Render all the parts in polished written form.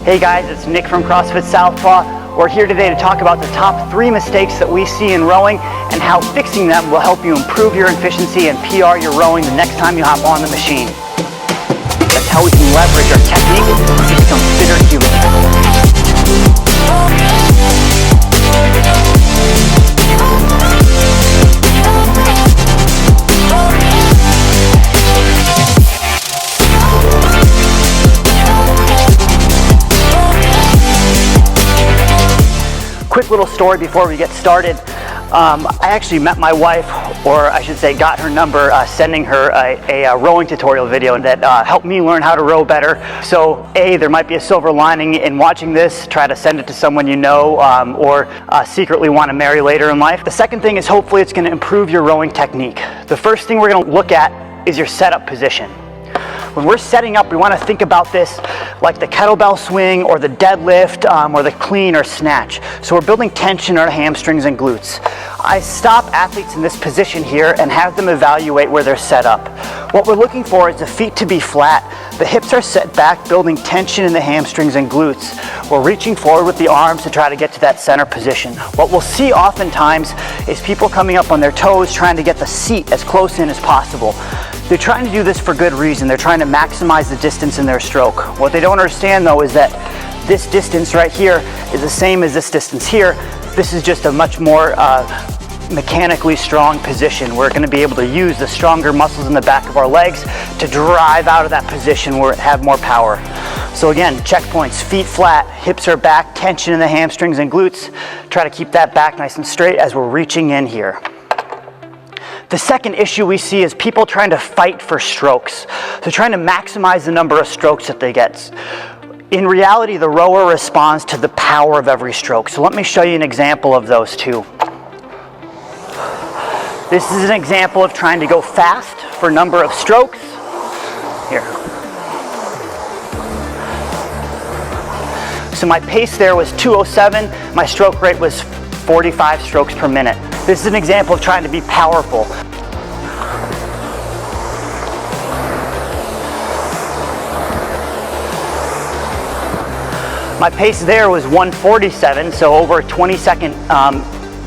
Hey guys, it's Nick from CrossFit Southpaw. We're here today to talk about the top 3 mistakes that we see in rowing and how fixing them will help you improve your efficiency and PR your rowing the next time you hop on the machine. That's how we can leverage our technique to become fitter humans. Quick little story before we get started. I actually met my wife, or I should say got her number, sending her a rowing tutorial video that helped me learn how to row better. So there might be a silver lining in watching this. Try to send it to someone you know, or secretly want to marry later in life. The second thing is hopefully it's going to improve your rowing technique. The first thing we're going to look at is your setup position. When we're setting up, we want to think about this like the kettlebell swing or the deadlift or the clean or snatch. So we're building tension in our hamstrings and glutes. I stop athletes in this position here and have them evaluate where they're set up. What we're looking for is the feet to be flat. The hips are set back, building tension in the hamstrings and glutes. We're reaching forward with the arms to try to get to that center position. What we'll see oftentimes is people coming up on their toes trying to get the seat as close in as possible. They're trying to do this for good reason. They're trying to maximize the distance in their stroke. What they don't understand though is that this distance right here is the same as this distance here. This is just a much more mechanically strong position. We're going to be able to use the stronger muscles in the back of our legs to drive out of that position where it have more power. So again, checkpoints: feet flat, hips are back, tension in the hamstrings and glutes. Try to keep that back nice and straight as we're reaching in here. The second issue we see is people trying to fight for strokes. They're trying to maximize the number of strokes that they get. In reality, the rower responds to the power of every stroke. So let me show you an example of those two. This is an example of trying to go fast for number of strokes. Here. So my pace there was 2:07. My stroke rate was 45 strokes per minute. This is an example of trying to be powerful. My pace there was 1:47, so over a 20-second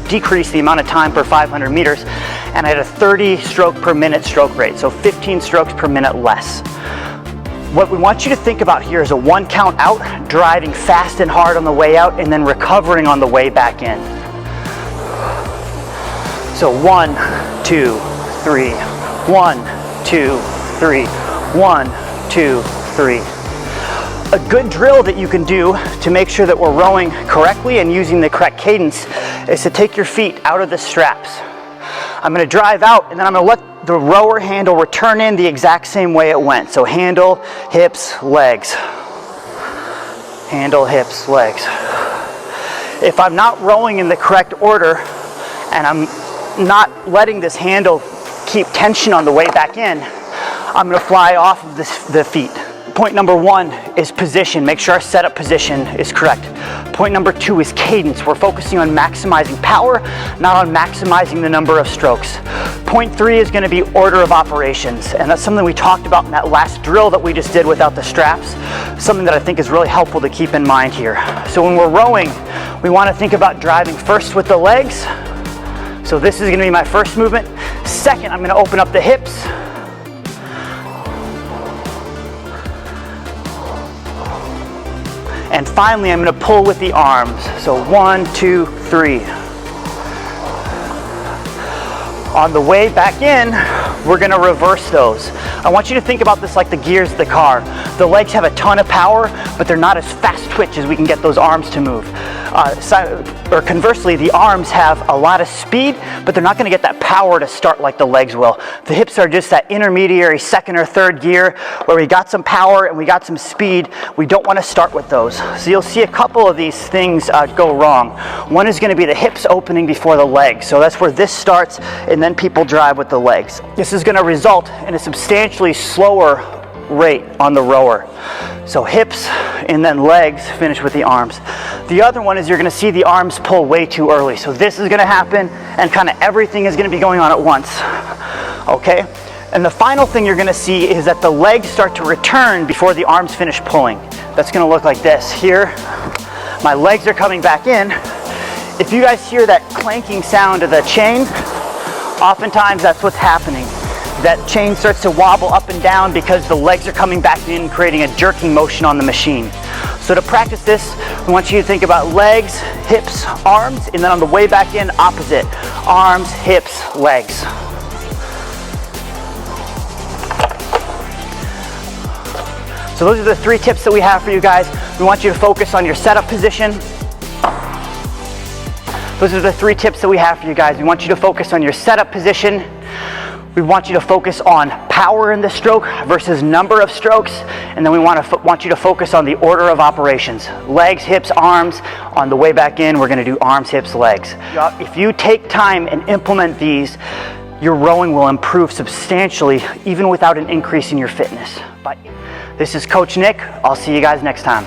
decrease the amount of time per 500 meters, and I had a 30 stroke per minute stroke rate, so 15 strokes per minute less. What we want you to think about here is a 1 count out, driving fast and hard on the way out, and then recovering on the way back in. So 1, 2, 3, 1, 2, 3, 1, 2, 3. A good drill that you can do to make sure that we're rowing correctly and using the correct cadence is to take your feet out of the straps. I'm going to drive out and then I'm going to let the rower handle return in the exact same way it went. So handle, hips, legs. Handle, hips, legs. If I'm not rowing in the correct order and I'm not letting this handle keep tension on the way back in, I'm going to fly off of the feet. Point number 1 is position. Make sure our setup position is correct. Point number 2 is cadence. We're focusing on maximizing power, not on maximizing the number of strokes. Point 3 is going to be order of operations, and that's something we talked about in that last drill that we just did without the straps, something that I think is really helpful to keep in mind here. So when we're rowing, we want to think about driving first with the legs. So this is going to be my first movement. Second, I'm going to open up the hips. And finally, I'm going to pull with the arms. So 1, 2, 3. On the way back in, we're going to reverse those. I want you to think about this like the gears of the car. The legs have a ton of power, but they're not as fast twitch as we can get those arms to move. Or conversely, the arms have a lot of speed, but they're not going to get that power to start like the legs will. The hips are just that intermediary second or third gear where we got some power and we got some speed. We don't want to start with those. So you'll see a couple of these things go wrong. One is going to be the hips opening before the legs. So that's where this starts, and then people drive with the legs. This is going to result in a substantially slower rate on the rower. So hips and then legs, finish with the arms. The other one is you're going to see the arms pull way too early. So this is going to happen and kind of everything is going to be going on at once. Okay? And the final thing you're gonna see is that the legs start to return before the arms finish pulling. That's gonna look like this. Here, my legs are coming back in. If you guys hear that clanking sound of the chain, oftentimes that's what's happening. That chain starts to wobble up and down because the legs are coming back in, creating a jerking motion on the machine. So to practice this, we want you to think about legs, hips, arms, and then on the way back in, opposite. Arms, hips, legs. So those are the 3 tips that we have for you guys. We want you to focus on your setup position. Those are the 3 tips that we have for you guys. We want you to focus on your setup position. We want you to focus on power in the stroke versus number of strokes. And then we want you to focus on the order of operations. Legs, hips, arms. On the way back in, we're gonna do arms, hips, legs. If you take time and implement these, your rowing will improve substantially, even without an increase in your fitness. This is Coach Nick. I'll see you guys next time.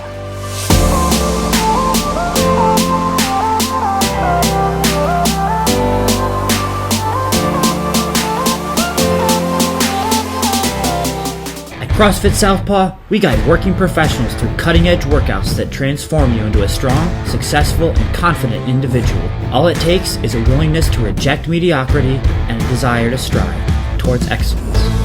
At CrossFit Southpaw, we guide working professionals through cutting-edge workouts that transform you into a strong, successful, and confident individual. All it takes is a willingness to reject mediocrity and a desire to strive towards excellence.